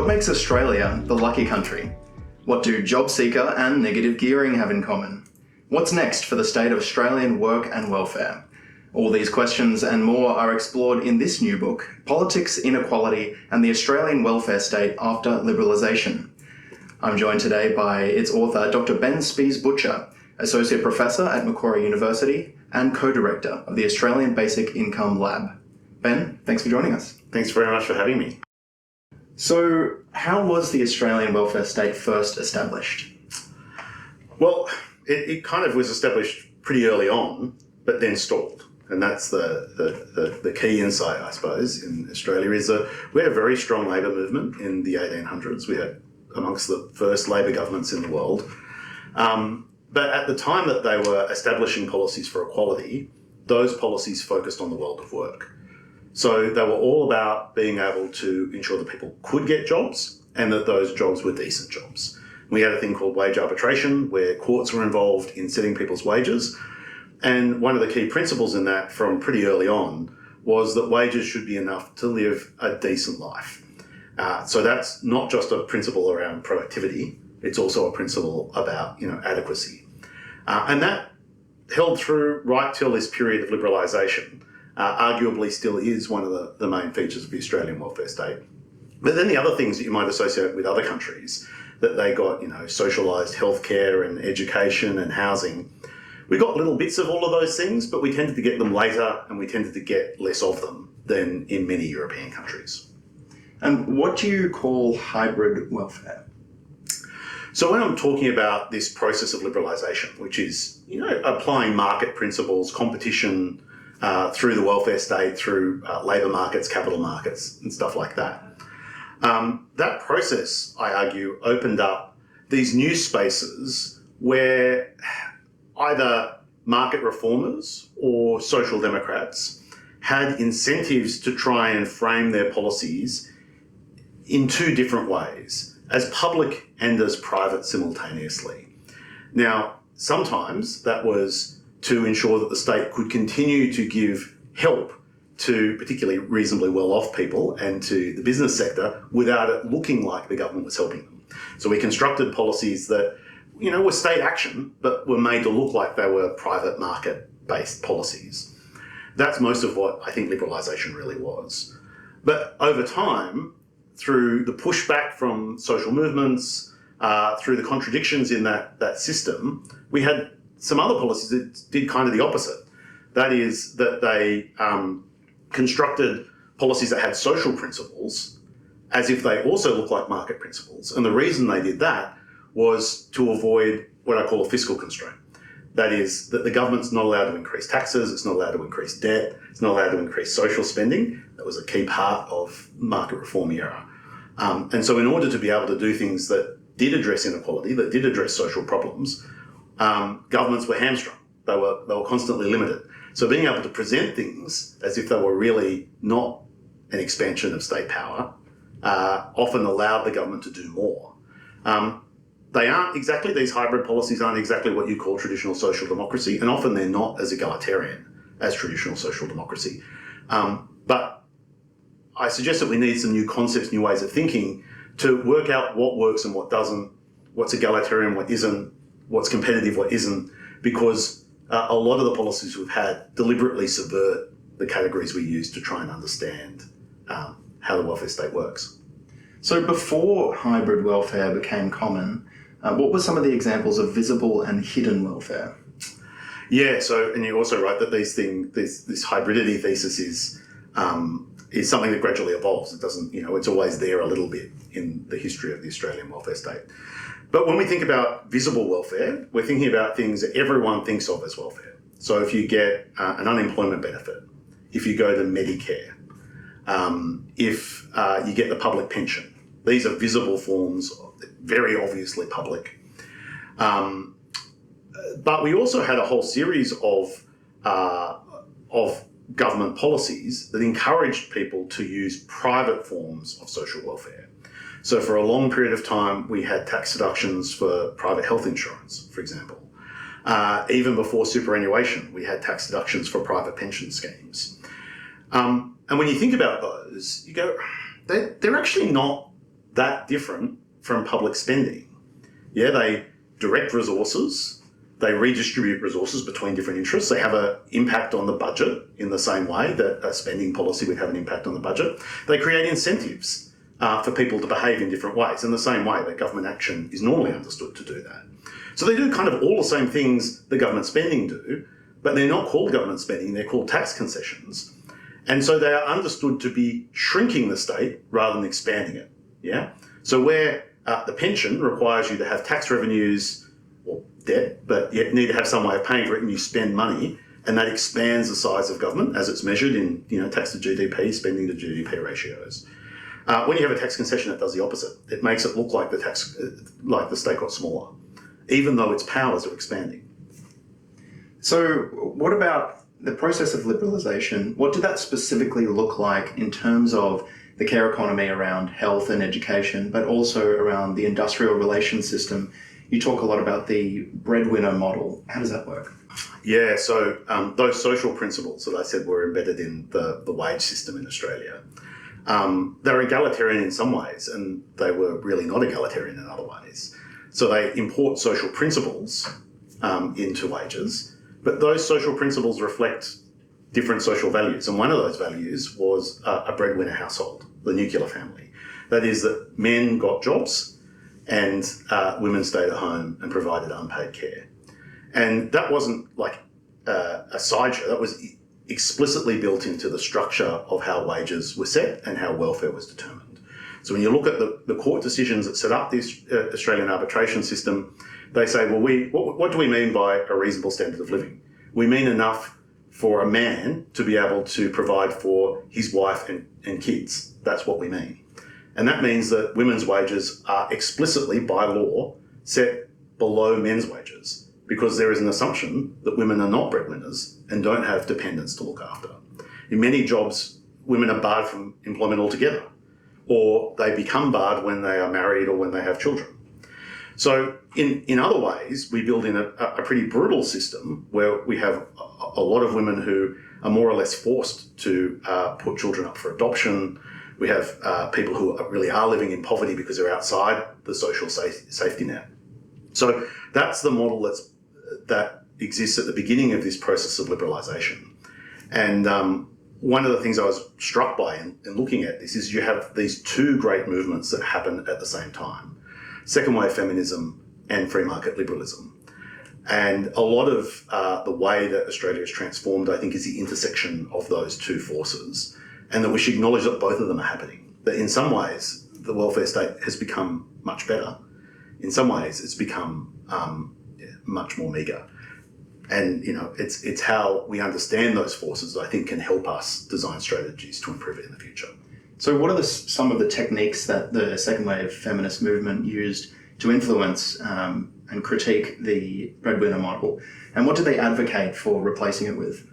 makes Australia the lucky country? What do job seeker and negative gearing have in common? What's next for the state of Australian work and welfare? All these questions and more are explored in this new book, Politics, Inequality and the Australian Welfare State After Liberalisation. I'm joined today by its author, Dr Ben-Spies Butcher, Associate Professor at Macquarie University and Co-Director of the Australian Basic Income Lab. Ben, thanks for joining us. Thanks very much for having me. So, how was the Australian welfare state first established? Well, it kind of was established pretty early on, but then stalled. And that's the key insight, I suppose, in Australia is that we had a very strong labour movement in the 1800s. We had amongst the first labour governments in the world. But at the time that they were establishing policies for equality, those policies focused on the world of work. So they were all about being able to ensure that people could get jobs and that those jobs were decent jobs. We had a thing called wage arbitration where courts were involved in setting people's wages. And one of the key principles in that from pretty early on was that wages should be enough to live a decent life. So that's not just a principle around productivity, it's also a principle about adequacy. And that held through right till this period of liberalisation. Arguably still is one of the main features of the Australian welfare state. But then the other things that you might associate with other countries, that they got, socialised healthcare and education and housing. We got little bits of all of those things, but we tended to get them later and we tended to get less of them than in many European countries. And what do you call hybrid welfare? So when I'm talking about this process of liberalisation, which is, applying market principles, competition through the welfare state, through labour markets, capital markets and stuff like that. That process, I argue, opened up these new spaces where either market reformers or social democrats had incentives to try and frame their policies in two different ways, as public and as private simultaneously. Now, sometimes that was to ensure that the state could continue to give help to particularly reasonably well-off people and to the business sector without it looking like the government was helping them. So we constructed policies that, were state action, but were made to look like they were private market-based policies. That's most of what I think liberalisation really was. But over time, through the pushback from social movements, through the contradictions in that system, we had some other policies that did kind of the opposite. That is that they constructed policies that had social principles as if they also looked like market principles. And the reason they did that was to avoid what I call a fiscal constraint. That is that the government's not allowed to increase taxes, it's not allowed to increase debt, it's not allowed to increase social spending. That was a key part of market reform era. And so in order to be able to do things that did address inequality, that did address social problems, governments were hamstrung. They were constantly limited. So being able to present things as if they were really not an expansion of state power often allowed the government to do more. These hybrid policies aren't exactly what you call traditional social democracy, and often they're not as egalitarian as traditional social democracy. But I suggest that we need some new concepts, new ways of thinking to work out what works and what doesn't, what's egalitarian, what isn't, what's competitive, what isn't, because a lot of the policies we've had deliberately subvert the categories we use to try and understand how the welfare state works. So before hybrid welfare became common, what were some of the examples of visible and hidden welfare? Yeah, and you're also right that this hybridity thesis is something that gradually evolves. It doesn't, it's always there a little bit in the history of the Australian welfare state. But when we think about visible welfare, we're thinking about things that everyone thinks of as welfare. So if you get an unemployment benefit, if you go to Medicare, if you get the public pension, these are visible forms, very obviously public. But we also had a whole series of government policies that encouraged people to use private forms of social welfare. So for a long period of time, we had tax deductions for private health insurance, for example. Even before superannuation, we had tax deductions for private pension schemes. And when you think about those, you go, they're actually not that different from public spending. Yeah, they direct resources, they redistribute resources between different interests, they have an impact on the budget in the same way that a spending policy would have an impact on the budget. They create incentives for people to behave in different ways, in the same way that government action is normally understood to do that. So they do kind of all the same things that government spending do, but they're not called government spending, they're called tax concessions. And so they are understood to be shrinking the state rather than expanding it. Yeah. So where the pension requires you to have tax revenues or debt, but you need to have some way of paying for it, and you spend money, and that expands the size of government as it's measured in tax to GDP, spending to GDP ratios. When you have a tax concession, it does the opposite. It makes it look like the state got smaller, even though its powers are expanding. So what about the process of liberalisation? What did that specifically look like in terms of the care economy around health and education, but also around the industrial relations system? You talk a lot about the Breadwinner Model. How does that work? Yeah, so those social principles that I said were embedded in the wage system in Australia, they're egalitarian in some ways, and they were really not egalitarian in other ways. So they import social principles into wages, but those social principles reflect different social values. And one of those values was a breadwinner household, the nuclear family. That is that men got jobs and women stayed at home and provided unpaid care. And that wasn't like a sideshow, that was explicitly built into the structure of how wages were set and how welfare was determined. So when you look at the court decisions that set up this Australian arbitration system, they say, well, what do we mean by a reasonable standard of living? We mean enough for a man to be able to provide for his wife and kids. That's what we mean. And that means that women's wages are explicitly, by law, set below men's wages, because there is an assumption that women are not breadwinners and don't have dependents to look after. In many jobs, women are barred from employment altogether, or they become barred when they are married or when they have children. So in other ways, we build in a pretty brutal system where we have a lot of women who are more or less forced to put children up for adoption. We have people who really are living in poverty because they're outside the social safety net. So that's the model that exists at the beginning of this process of liberalisation. And one of the things I was struck by in looking at this is you have these two great movements that happen at the same time: second wave feminism and free market liberalism. And a lot of the way that Australia is transformed, I think, is the intersection of those two forces, and that we should acknowledge that both of them are happening. That in some ways, the welfare state has become much better. In some ways, it's become much more meagre. And, it's how we understand those forces that I think can help us design strategies to improve it in the future. So what are some of the techniques that the second wave feminist movement used to influence and critique the breadwinner model? And what do they advocate for replacing it with?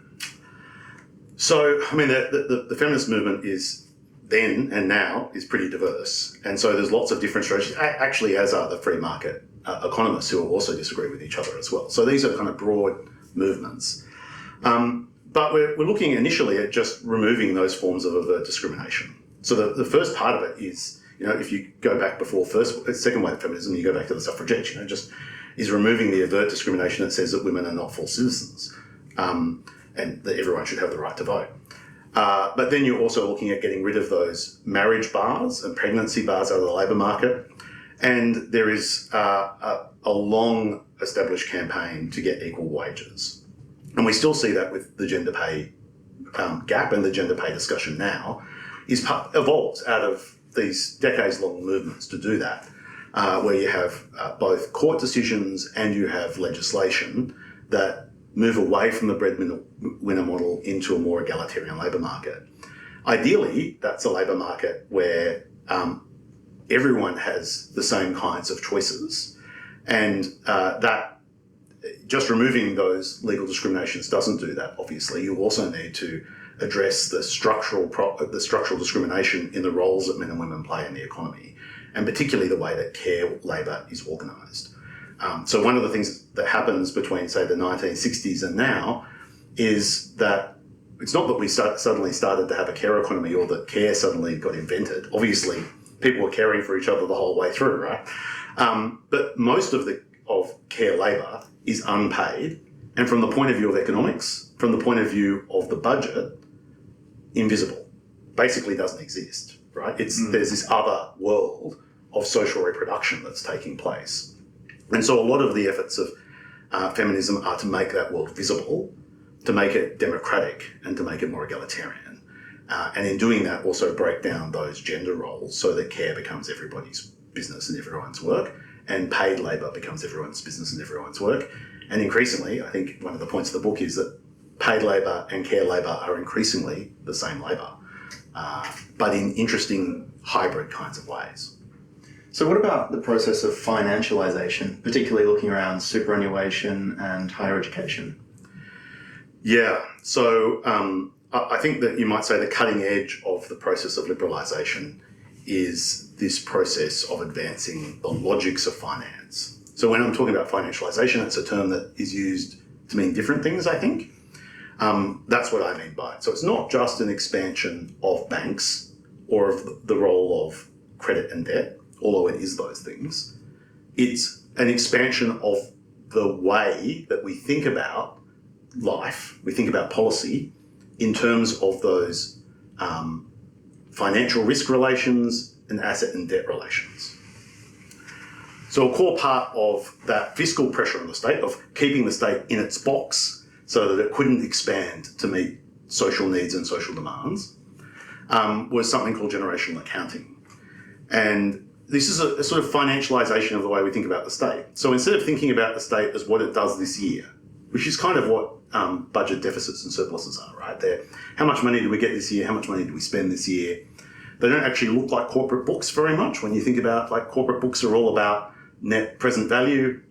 So, I mean, the feminist movement is then and now is pretty diverse. And so there's lots of different strategies, actually, as are the free market economists who also disagree with each other as well. So these are kind of broad movements. But we're looking initially at just removing those forms of overt discrimination. So the first part of it is, if you go back before second wave feminism, you go back to the suffragettes, just is removing the overt discrimination that says that women are not full citizens and that everyone should have the right to vote. But then you're also looking at getting rid of those marriage bars and pregnancy bars out of the labour market. And there is a long established campaign to get equal wages. And we still see that with the gender pay gap, and the gender pay discussion now evolves out of these decades-long movements to do that, where you have both court decisions and you have legislation that move away from the breadwinner model into a more egalitarian labour market. Ideally, that's a labour market where everyone has the same kinds of choices, and that just removing those legal discriminations doesn't do that, obviously. You also need to address the structural discrimination in the roles that men and women play in the economy, and particularly the way that care labour is organised. So one of the things that happens between, say, the 1960s and now is that it's not that we suddenly started to have a care economy or that care suddenly got invented. Obviously, people were caring for each other the whole way through, right? But most of care labour is unpaid, and from the point of view of economics, from the point of view of the budget, invisible. Basically doesn't exist, right? There's this other world of social reproduction that's taking place. And so a lot of the efforts of feminism are to make that world visible, to make it democratic, and to make it more egalitarian. And in doing that, also break down those gender roles so that care becomes everybody's business and everyone's work, and paid labour becomes everyone's business and everyone's work. And increasingly, I think one of the points of the book is that paid labour and care labour are increasingly the same labour, but in interesting hybrid kinds of ways. So what about the process of financialisation, particularly looking around superannuation and higher education? Yeah, so I think that you might say the cutting edge of the process of liberalisation is this process of advancing the logics of finance. So when I'm talking about financialisation, it's a term that is used to mean different things, I think. That's what I mean by it. So it's not just an expansion of banks or of the role of credit and debt, although it is those things. It's an expansion of the way that we think about life, we think about policy in terms of those financial risk relations and asset and debt relations. So a core part of that fiscal pressure on the state, of keeping the state in its box so that it couldn't expand to meet social needs and social demands, was something called generational accounting. And this is a sort of financialisation of the way we think about the state. So instead of thinking about the state as what it does this year, which is kind of what budget deficits and surpluses are, right? They're how much money do we get this year? How much money do we spend this year? They don't actually look like corporate books very much. When you think about, like, corporate books are all about net present value.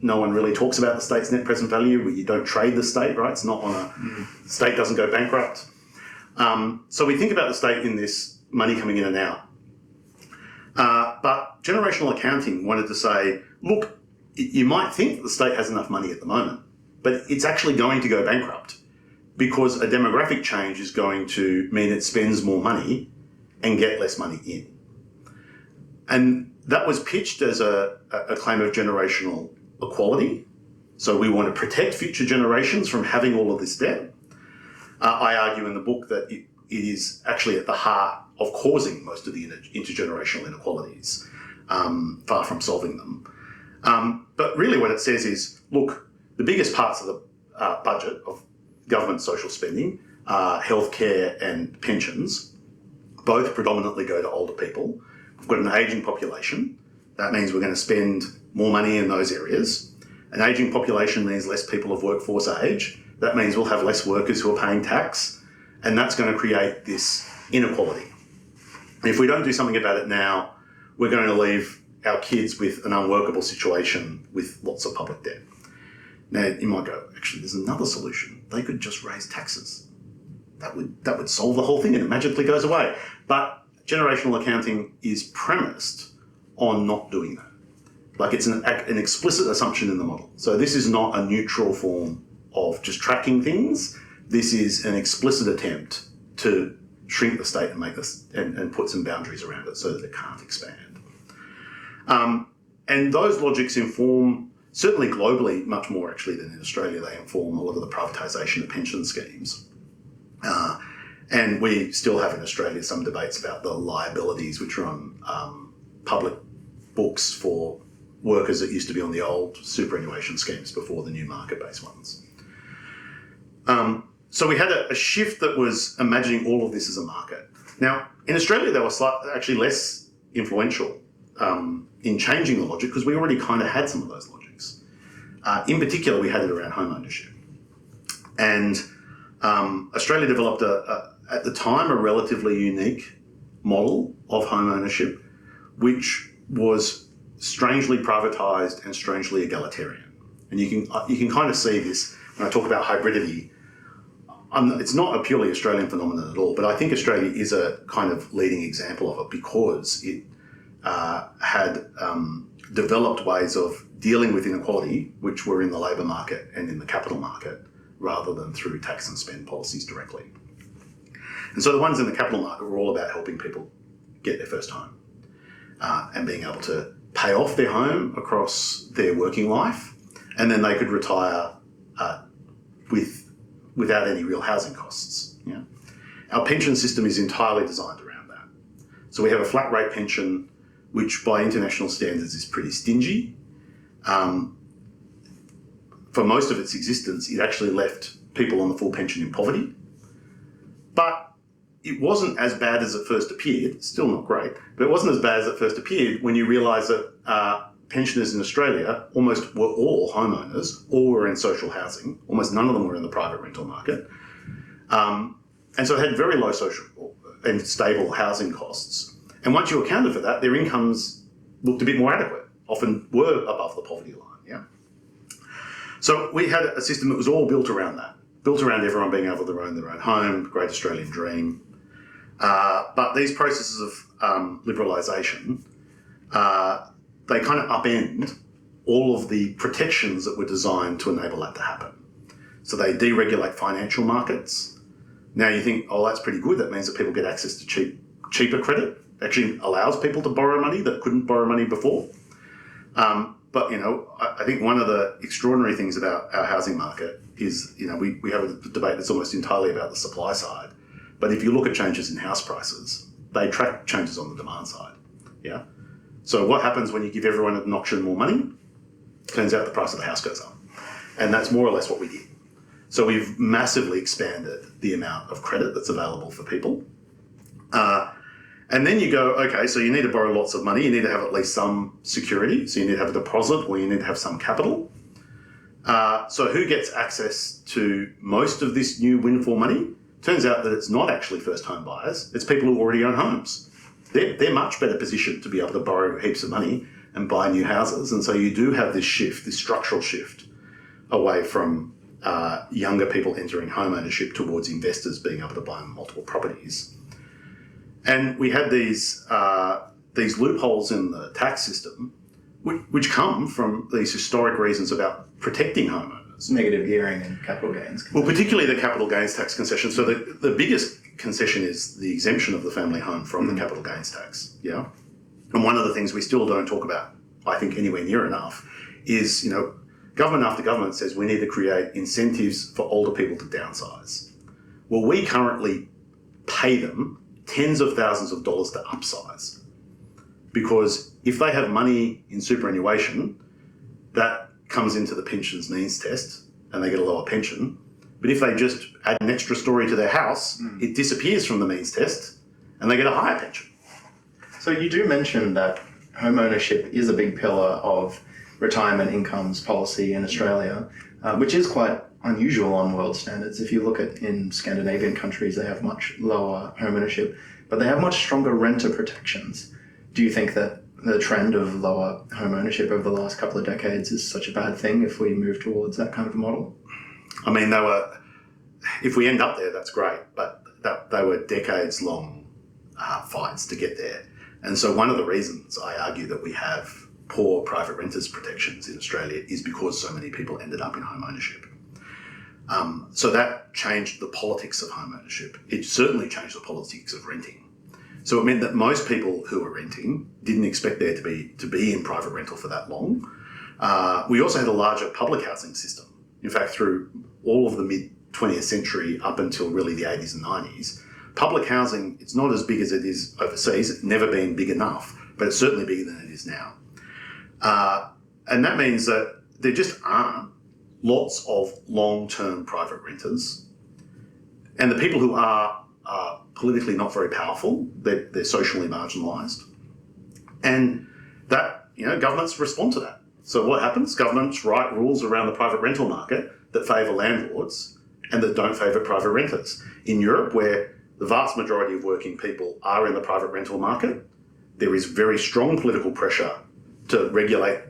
No one really talks about the state's net present value. You don't trade the state, right? It's not on a state doesn't go bankrupt. So we think about the state in this money coming in and out. But generational accounting wanted to say, look, you might think that the state has enough money at the moment, but it's actually going to go bankrupt because a demographic change is going to mean it spends more money and get less money in. And that was pitched as a claim of generational equality. So we want to protect future generations from having all of this debt. I argue in the book that it is actually at the heart of causing most of the intergenerational inequalities, far from solving them. But really what it says is, look, the biggest parts of the budget of government social spending are healthcare and pensions. Both predominantly go to older people. We've got an ageing population. That means we're going to spend more money in those areas. An ageing population means less people of workforce age. That means we'll have less workers who are paying tax, and that's going to create this inequality. And if we don't do something about it now, we're going to leave our kids with an unworkable situation with lots of public debt. Now, you might go, actually, there's another solution. They could just raise taxes. That would solve the whole thing and it magically goes away. But generational accounting is premised on not doing that. Like, it's an explicit assumption in the model. So this is not a neutral form of just tracking things. This is an explicit attempt to shrink the state and make this and put some boundaries around it so that it can't expand. And those logics inform, certainly globally, much more actually than in Australia, they inform a lot of the privatisation of pension schemes. And we still have in Australia some debates about the liabilities which are on public books for workers that used to be on the old superannuation schemes before the new market-based ones. So we had a shift that was imagining all of this as a market. Now, in Australia, they were actually less influential in changing the logic because we already kind of had some of those logics. In particular, we had it around home ownership. And Australia developed, at the time, a relatively unique model of home ownership, which was strangely privatised and strangely egalitarian. And you can kind of see this when I talk about hybridity. It's not a purely Australian phenomenon at all, but I think Australia is a kind of leading example of it because it had developed ways of dealing with inequality, which were in the labour market and in the capital market, rather than through tax and spend policies directly. And so the ones in the capital market were all about helping people get their first home. and being able to pay off their home across their working life, and then they could retire without any real housing costs. Yeah? Our pension system is entirely designed around that. So we have a flat rate pension, which by international standards is pretty stingy. For most of its existence, it actually left people on the full pension in poverty. But it wasn't as bad as it first appeared, still not great, but it wasn't as bad as it first appeared when you realise that pensioners in Australia almost were all homeowners, all were in social housing, almost none of them were in the private rental market. And so it had very low social and stable housing costs. And once you accounted for that, their incomes looked a bit more adequate, often were above the poverty line. Yeah. So we had a system that was all built around that, built around everyone being able to own their own home, great Australian dream. But these processes of liberalisation, they kind of upend all of the protections that were designed to enable that to happen. So they deregulate financial markets. Now you think, oh, that's pretty good. That means that people get access to cheaper credit. Actually allows people to borrow money that couldn't borrow money before. But, you know, I think one of the extraordinary things about our housing market is, you know, we have a debate that's almost entirely about the supply side. But if you look at changes in house prices, they track changes on the demand side. Yeah. So what happens when you give everyone at an auction more money? Turns out the price of the house goes up. And that's more or less what we did. So we've massively expanded the amount of credit that's available for people. And then you go, okay, so you need to borrow lots of money. You need to have at least some security. So you need to have a deposit or you need to have some capital. So who gets access to most of this new windfall money? Turns out that it's not actually first home buyers. It's people who already own homes. They're much better positioned to be able to borrow heaps of money and buy new houses. And so you do have this shift, this structural shift away from younger people entering home ownership towards investors being able to buy multiple properties. And we had these loopholes in the tax system, which come from these historic reasons about protecting homeowners. Negative gearing and capital gains concession. Well, particularly the capital gains tax concession. So the biggest concession is the exemption of the family home from the capital gains tax. Yeah. And one of the things we still don't talk about, I think, anywhere near enough, is, you know, government after government says we need to create incentives for older people to downsize. Well, we currently pay them tens of thousands of dollars to upsize, because if they have money in superannuation, that comes into the pensions needs test and they get a lower pension. But if they just add an extra story to their house, it disappears from the means test and they get a higher pension. So you do mention that home ownership is a big pillar of retirement incomes policy in Australia, which is quite unusual on world standards. If you look at in Scandinavian countries, they have much lower home ownership, but they have much stronger renter protections. Do you think that the trend of lower home ownership over the last couple of decades is such a bad thing if we move towards that kind of model? I mean, if we end up there, that's great, but they were decades-long fights to get there. And so one of the reasons I argue that we have poor private renters protections in Australia is because so many people ended up in home ownership. So that changed the politics of home ownership. It certainly changed the politics of renting. So it meant that most people who were renting didn't expect there to be in private rental for that long. We also had a larger public housing system. In fact, through all of the mid-20th century up until really the 80s and 90s, public housing, it's not as big as it is overseas. It's never been big enough, but it's certainly bigger than it is now. And that means that there just aren't lots of long-term private renters. And the people who are politically not very powerful, they're socially marginalised. And that, you know, governments respond to that. So what happens? Governments write rules around the private rental market that favour landlords and that don't favour private renters. In Europe, where the vast majority of working people are in the private rental market, there is very strong political pressure to regulate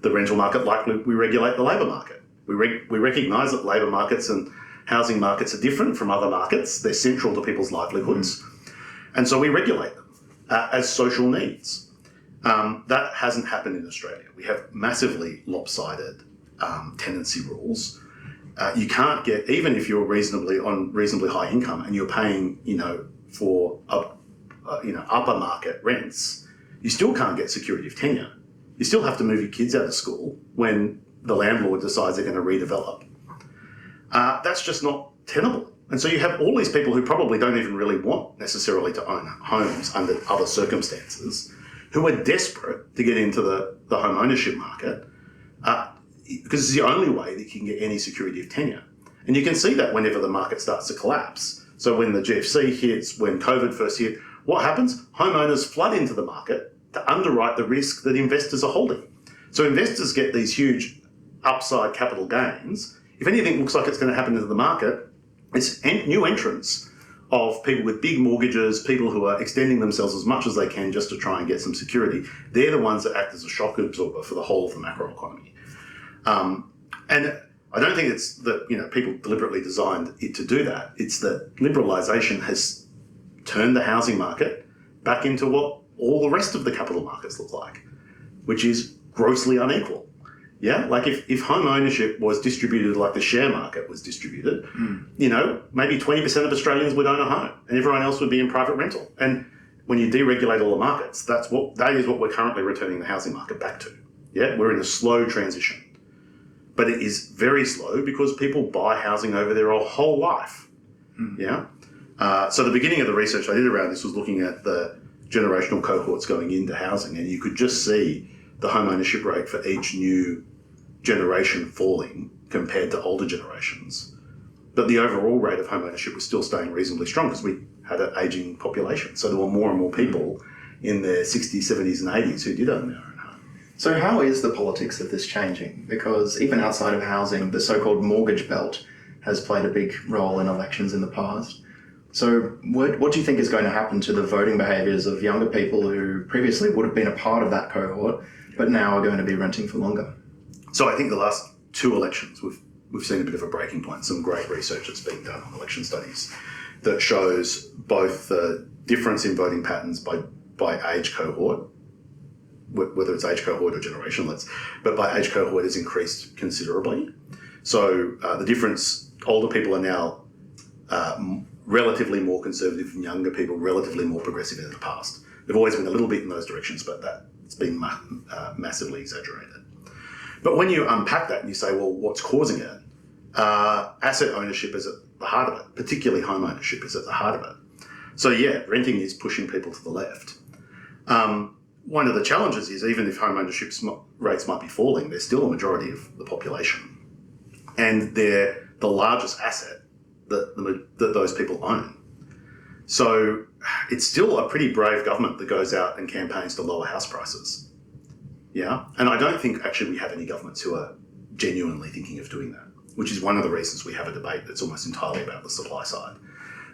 the rental market like we regulate the labour market. We recognise that labour markets and housing markets are different from other markets. They're central to people's livelihoods. And so we regulate them as social needs. That hasn't happened in Australia. We have massively lopsided tenancy rules. You can't get, even if you're reasonably high income and you're paying, you know, for upper market rents, you still can't get security of tenure. You still have to move your kids out of school when the landlord decides they're going to redevelop. That's just not tenable. And so you have all these people who probably don't even really want necessarily to own homes under other circumstances, who are desperate to get into the home ownership market because it's the only way that you can get any security of tenure. And you can see that whenever the market starts to collapse. So when the GFC hits, when COVID first hit, what happens? Homeowners flood into the market to underwrite the risk that investors are holding. So investors get these huge upside capital gains. If anything looks like it's going to happen into the market, it's new entrants of people with big mortgages, people who are extending themselves as much as they can just to try and get some security. They're the ones that act as a shock absorber for the whole of the macroeconomy. And I don't think it's that people deliberately designed it to do that. It's that liberalisation has turned the housing market back into what all the rest of the capital markets look like, which is grossly unequal. Yeah, like if home ownership was distributed like the share market was distributed, maybe 20% of Australians would own a home and everyone else would be in private rental. And when you deregulate all the markets, that is what we're currently returning the housing market back to. Yeah, we're in a slow transition. But it is very slow because people buy housing over their whole life. Yeah. So the beginning of the research I did around this was looking at the generational cohorts going into housing, and you could just see the home ownership rate for each new generation falling compared to older generations. But the overall rate of home ownership was still staying reasonably strong because we had an ageing population. So there were more and more people in their 60s, 70s and 80s who did own their own home. So how is the politics of this changing? Because even outside of housing, the so-called mortgage belt has played a big role in elections in the past. So what do you think is going to happen to the voting behaviours of younger people who previously would have been a part of that cohort, but now are going to be renting for longer? So I think the last two elections, we've seen a bit of a breaking point. Some great research that's being done on election studies that shows both the difference in voting patterns by age cohort, whether it's age cohort or generation, but by age cohort has increased considerably. So the difference, older people are now relatively more conservative and younger people relatively more progressive than in the past. They've always been a little bit in those directions, but that's been massively exaggerated. But when you unpack that and you say, well, what's causing it? Asset ownership is at the heart of it, particularly home ownership is at the heart of it. So yeah, renting is pushing people to the left. One of the challenges is even if home ownership rates might be falling, they're still a majority of the population. And they're the largest asset that those people own. So it's still a pretty brave government that goes out and campaigns to lower house prices. Yeah. And I don't think actually we have any governments who are genuinely thinking of doing that, which is one of the reasons we have a debate that's almost entirely about the supply side.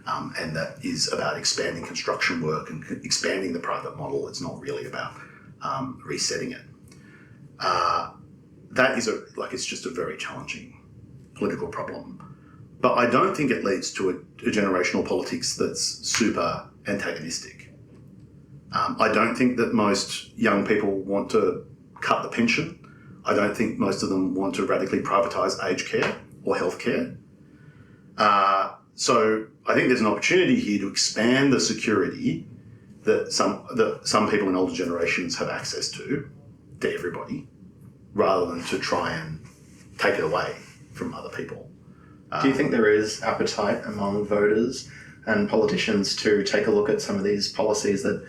And that is about expanding construction work and expanding the private model. It's not really about resetting it. That is it's just a very challenging political problem. But I don't think it leads to a generational politics that's super antagonistic. I don't think that most young people want to cut the pension. I don't think most of them want to radically privatise aged care or healthcare. So I think there's an opportunity here to expand the security that some people in older generations have access to everybody, rather than to try and take it away from other people. Do you think there is appetite among voters and politicians to take a look at some of these policies that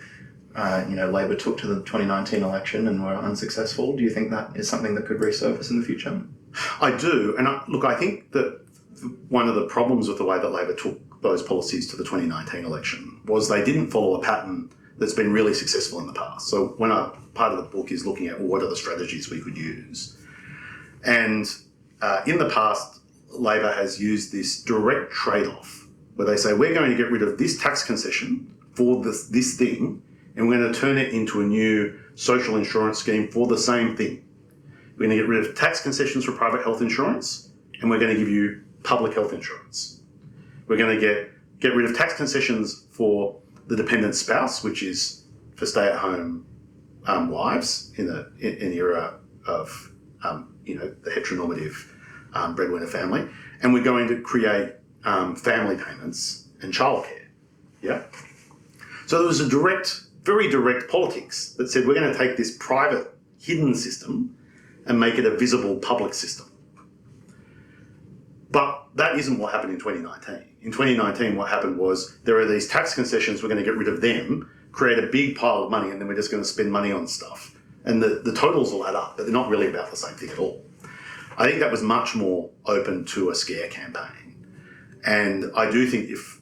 Labor took to the 2019 election and were unsuccessful? Do you think that is something that could resurface in the future? I do. And I think that one of the problems with the way that Labor took those policies to the 2019 election was they didn't follow a pattern that's been really successful in the past. So part of the book is looking at what are the strategies we could use. And in the past, Labor has used this direct trade-off where they say, we're going to get rid of this tax concession for this thing, and we're going to turn it into a new social insurance scheme for the same thing. We're going to get rid of tax concessions for private health insurance, and we're going to give you public health insurance. We're going to get rid of tax concessions for the dependent spouse, which is for stay-at-home wives in an era of the heteronormative breadwinner family, and we're going to create family payments and childcare. Yeah. So there was a direct very direct politics that said we're going to take this private hidden system and make it a visible public system. But that isn't what happened in 2019. In 2019, what happened was there are these tax concessions, we're going to get rid of them, create a big pile of money, and then we're just going to spend money on stuff. And the totals will add up, but they're not really about the same thing at all. I think that was much more open to a scare campaign. And I do think if,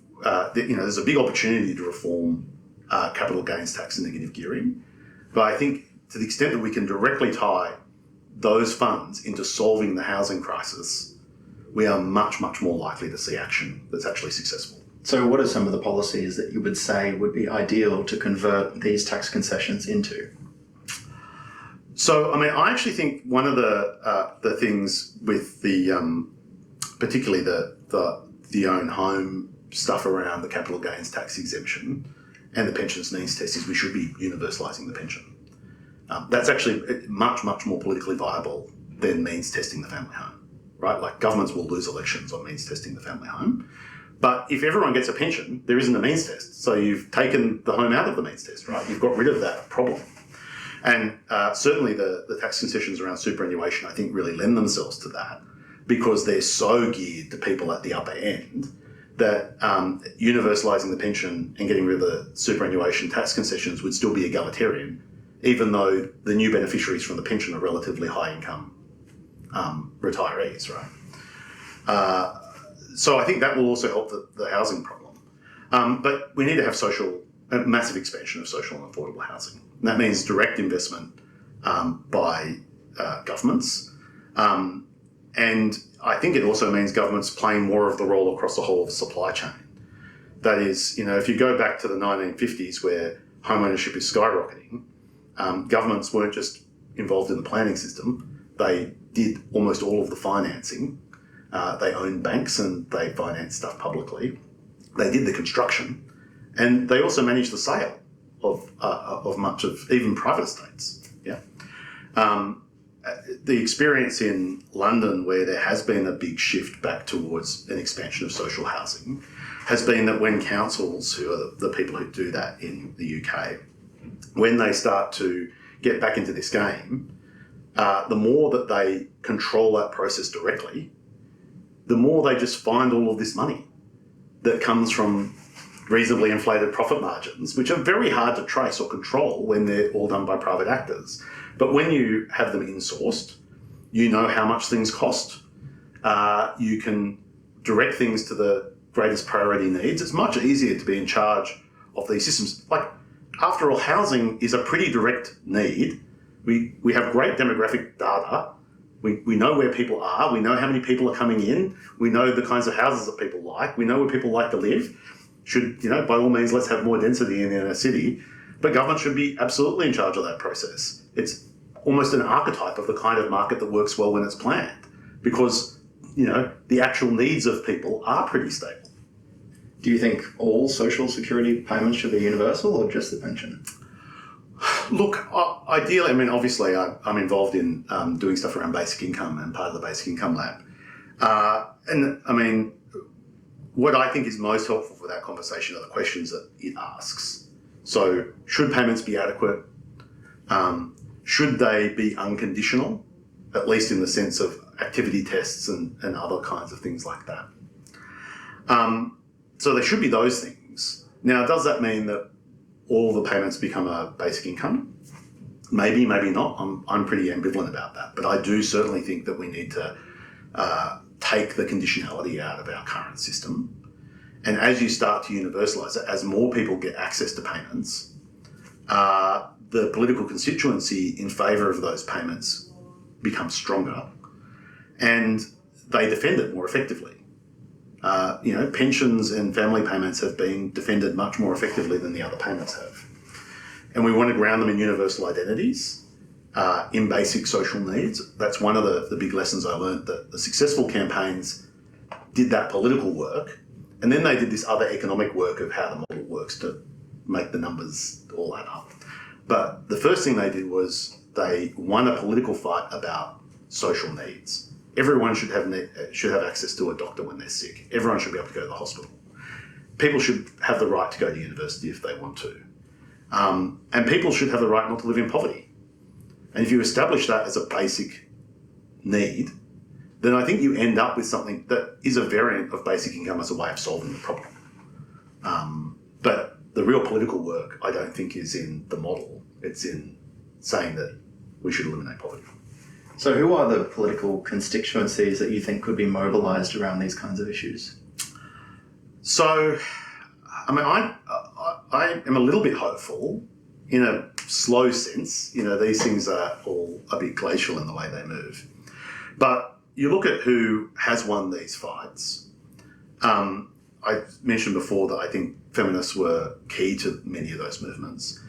there's a big opportunity to reform capital gains tax and negative gearing. But I think to the extent that we can directly tie those funds into solving the housing crisis, we are much, much more likely to see action that's actually successful. So what are some of the policies that you would say would be ideal to convert these tax concessions into? So, I actually think one of the things with the, particularly the own home stuff around the capital gains tax exemption and the pensions needs test is we should be universalising the pension. That's actually much, much more politically viable than means testing the family home, right? Like governments will lose elections on means testing the family home. But if everyone gets a pension, there isn't a means test. So you've taken the home out of the means test, right? You've got rid of that problem. And certainly the tax concessions around superannuation, I think, really lend themselves to that because they're so geared to people at the upper end that universalising the pension and getting rid of the superannuation tax concessions would still be egalitarian, even though the new beneficiaries from the pension are relatively high income retirees, right? So I think that will also help the housing problem. But we need to have a massive expansion of social and affordable housing. And that means direct investment by governments. And I think it also means governments playing more of the role across the whole of the supply chain. That is, if you go back to the 1950s where home ownership is skyrocketing, governments weren't just involved in the planning system. They did almost all of the financing. They owned banks and they financed stuff publicly. They did the construction. And they also managed the sale of much of even private estates. Yeah. The experience in London, where there has been a big shift back towards an expansion of social housing, has been that when councils, who are the people who do that in the UK, when they start to get back into this game, the more that they control that process directly, the more they just find all of this money that comes from reasonably inflated profit margins, which are very hard to trace or control when they're all done by private actors. But when you have them insourced, you know how much things cost. You can direct things to the greatest priority needs. It's much easier to be in charge of these systems. Like, after all, housing is a pretty direct need. We have great demographic data. We know where people are. We know how many people are coming in. We know the kinds of houses that people like. We know where people like to live. By all means, let's have more density in the inner city. But government should be absolutely in charge of that process. It's almost an archetype of the kind of market that works well when it's planned because, the actual needs of people are pretty stable. Do you think all social security payments should be universal or just the pension? Look, ideally, obviously I'm involved in doing stuff around basic income and part of the Basic Income Lab. What I think is most helpful for that conversation are the questions that it asks. So, should payments be adequate? Should they be unconditional, at least in the sense of activity tests and other kinds of things like that? So there should be those things. Now, does that mean that all the payments become a basic income? Maybe, maybe not. I'm pretty ambivalent about that. But I do certainly think that we need to take the conditionality out of our current system. And as you start to universalise it, as more people get access to payments, the political constituency in favour of those payments becomes stronger and they defend it more effectively. Pensions and family payments have been defended much more effectively than the other payments have. And we want to ground them in universal identities, in basic social needs. That's one of the big lessons I learned, that the successful campaigns did that political work, and then they did this other economic work of how the model works to make the numbers all add up. But the first thing they did was they won a political fight about social needs. Everyone should have access to a doctor when they're sick. Everyone should be able to go to the hospital. People should have the right to go to university if they want to. And people should have the right not to live in poverty. And if you establish that as a basic need, then I think you end up with something that is a variant of basic income as a way of solving the problem. But the real political work, I don't think, is in the model. It's in saying that we should eliminate poverty. So who are the political constituencies that you think could be mobilised around these kinds of issues? So, I mean, I am a little bit hopeful in a slow sense. You know, these things are all a bit glacial in the way they move. But you look at who has won these fights. I mentioned before that I think feminists were key to many of those movements.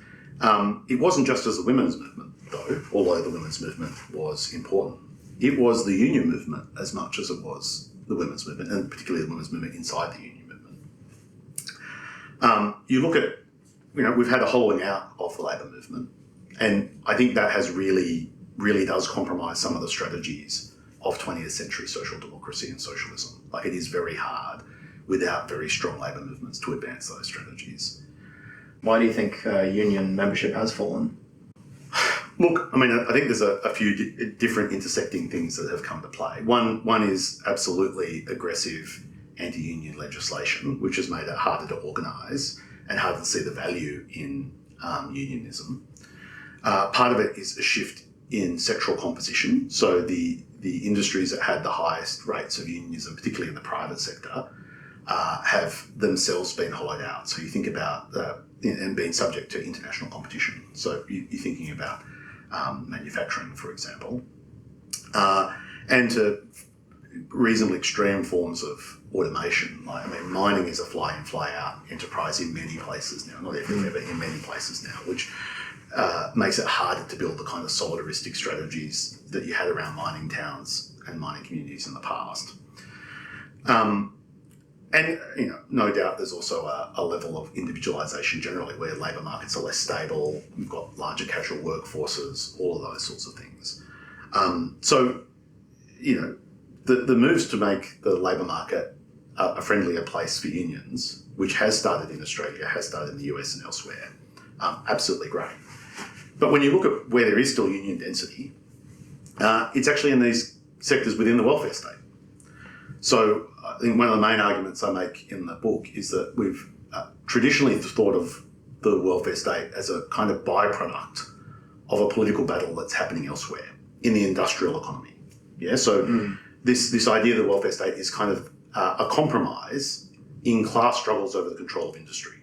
It wasn't just as a women's movement, though, although the women's movement was important. It was the union movement as much as it was the women's movement, and particularly the women's movement inside the union movement. You look at, you know, we've had a hollowing out of the labour movement, and I think that has really does compromise some of the strategies of 20th century social democracy and socialism. Like, it is very hard without very strong labour movements to advance those strategies. Why do you think union membership has fallen? Look, I mean, I think there's a few different intersecting things that have come to play. One is absolutely aggressive anti-union legislation, which has made it harder to organise and harder to see the value in unionism. Part of it is a shift in sectoral composition. So the industries that had the highest rates of unionism, particularly in the private sector, have themselves been hollowed out. So you think about and being subject to international competition. So you're thinking about manufacturing, for example, and to reasonably extreme forms of automation. Like, I mean, mining is a fly-in, fly-out enterprise in many places now, not everywhere, but in many places now, which makes it harder to build the kind of solidaristic strategies that you had around mining towns and mining communities in the past. And, you know, no doubt there's also a level of individualisation generally, where labour markets are less stable, we've got larger casual workforces, all of those sorts of things. So, you know, the moves to make the labour market a friendlier place for unions, which has started in Australia, has started in the US and elsewhere, absolutely great. But when you look at where there is still union density, it's actually in these sectors within the welfare state. So I think one of the main arguments I make in the book is that we've traditionally thought of the welfare state as a kind of byproduct of a political battle that's happening elsewhere in the industrial economy. Yeah, so this idea of the welfare state is kind of a compromise in class struggles over the control of industry.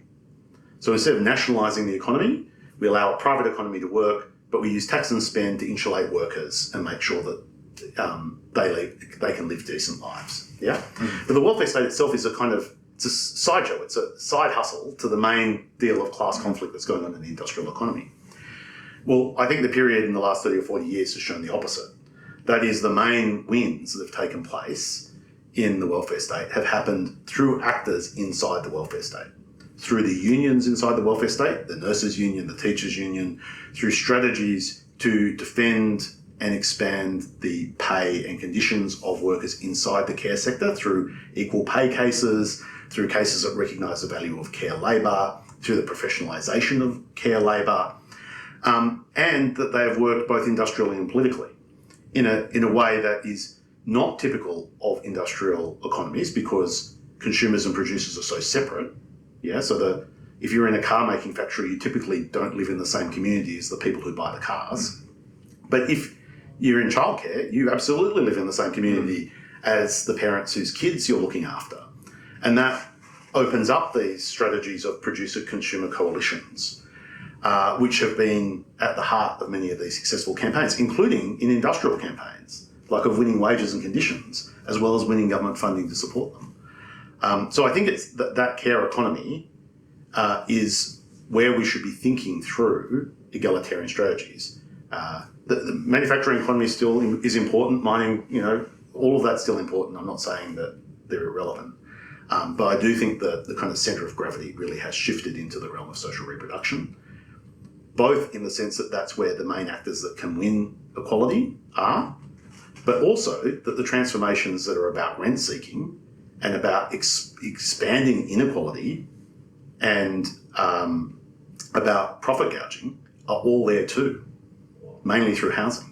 So instead of nationalising the economy, we allow a private economy to work, but we use tax and spend to insulate workers and make sure that they can live decent lives. Yeah, but the welfare state itself is it's a sideshow. It's a side hustle to the main deal of class conflict that's going on in the industrial economy. Well, I think the period in the last 30 or 40 years has shown the opposite. That is, the main wins that have taken place in the welfare state have happened through actors inside the welfare state, through the unions inside the welfare state, the nurses union, the teachers union, through strategies to defend and expand the pay and conditions of workers inside the care sector, through equal pay cases, through cases that recognise the value of care labour, through the professionalisation of care labour, and that they have worked both industrially and politically in a way that is not typical of industrial economies, because consumers and producers are so separate. Yeah, so if you're in a car making factory, you typically don't live in the same community as the people who buy the cars. But if you're in childcare, you absolutely live in the same community as the parents whose kids you're looking after. And that opens up these strategies of producer-consumer coalitions, which have been at the heart of many of these successful campaigns, including in industrial campaigns, like of winning wages and conditions, as well as winning government funding to support them. So I think it's that care economy is where we should be thinking through egalitarian strategies. The manufacturing economy still is important, mining, you know, all of that's still important. I'm not saying that they're irrelevant. But I do think that the kind of centre of gravity really has shifted into the realm of social reproduction, both in the sense that that's where the main actors that can win equality are, but also that the transformations that are about rent seeking and about expanding inequality and about profit gouging are all there too, mainly through housing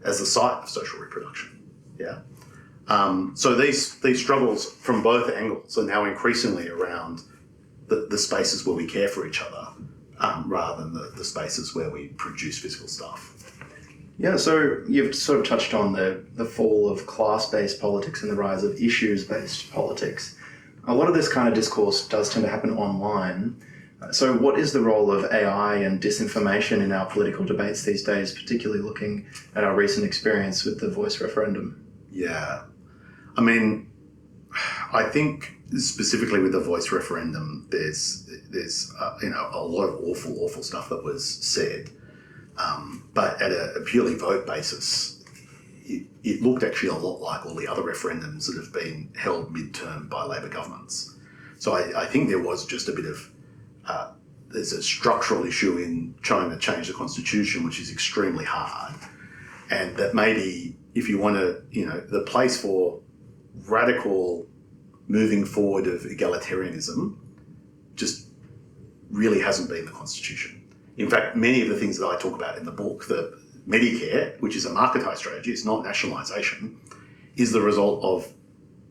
as the site of social reproduction. Yeah. So these struggles from both angles are now increasingly around the spaces where we care for each other, rather than the spaces where we produce physical stuff. Yeah, so you've sort of touched on the fall of class-based politics and the rise of issues-based politics. A lot of this kind of discourse does tend to happen online. So what is the role of AI and disinformation in our political debates these days, particularly looking at our recent experience with the voice referendum? Yeah. I mean, I think specifically with the voice referendum, there's a lot of awful stuff that was said. But at a purely vote basis, it looked actually a lot like all the other referendums that have been held midterm by Labor governments. So I think there was just a bit of, there's a structural issue in trying to change the constitution, which is extremely hard. And that maybe if you want to, the place for radical moving forward of egalitarianism just really hasn't been the constitution. In fact, many of the things that I talk about in the book, the Medicare, which is a marketised strategy, it's not nationalisation, is the result of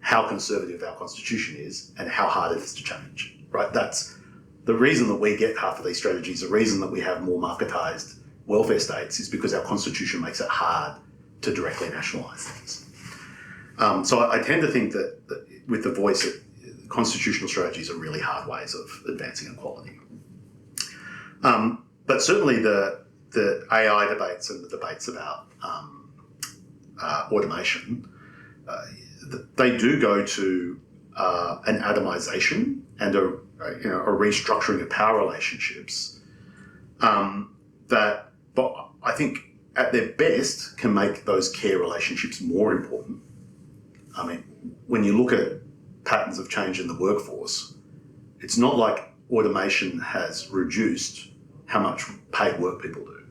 how conservative our constitution is and how hard it is to change, right? That's the reason that we get half of these strategies, the reason that we have more marketised welfare states is because our constitution makes it hard to directly nationalise things. So I tend to think that with the voice, constitutional strategies are really hard ways of advancing equality. But certainly the AI debates and the debates about automation, they do go to an atomization and a restructuring of power relationships that, but I think at their best can make those care relationships more important. I mean, when you look at patterns of change in the workforce, it's not like automation has reduced how much paid work people do.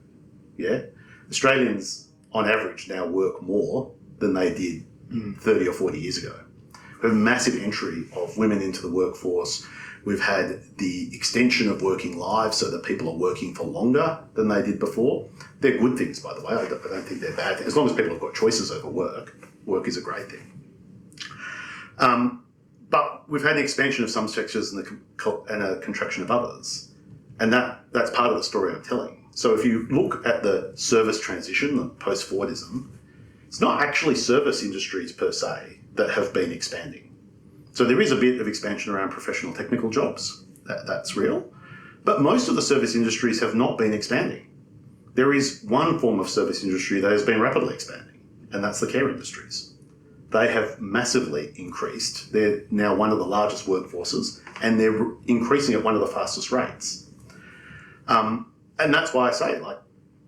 Yeah, Australians on average now work more than they did 30 or 40 years ago. We have a massive entry of women into the workforce. We've had the extension of working lives so that people are working for longer than they did before. They're good things, by the way. I don't think they're bad things. As long as people have got choices over work, work is a great thing. But we've had an expansion of some sectors and a contraction of others. And that's part of the story I'm telling. So if you look at the service transition, the post-Fordism, it's not actually service industries per se that have been expanding. So there is a bit of expansion around professional technical jobs. That's real. But most of the service industries have not been expanding. There is one form of service industry that has been rapidly expanding, and that's the care industries. They have massively increased. They're now one of the largest workforces, and they're increasing at one of the fastest rates. And that's why I say, like,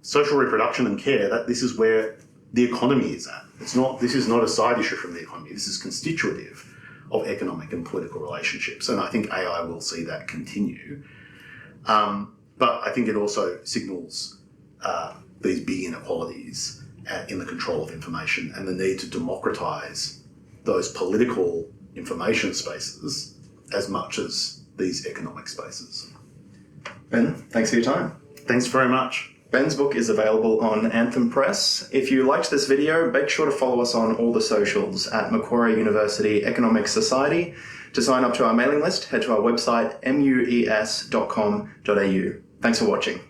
social reproduction and care, that this is where the economy is at. This is not a side issue from the economy. This is constitutive of economic and political relationships. And I think AI will see that continue. But I think it also signals these big inequalities in the control of information and the need to democratise those political information spaces as much as these economic spaces. Ben, thanks for your time. Thanks very much. Ben's book is available on Anthem Press. If you liked this video, make sure to follow us on all the socials at Macquarie University Economic Society. To sign up to our mailing list, head to our website mues.com.au. Thanks for watching.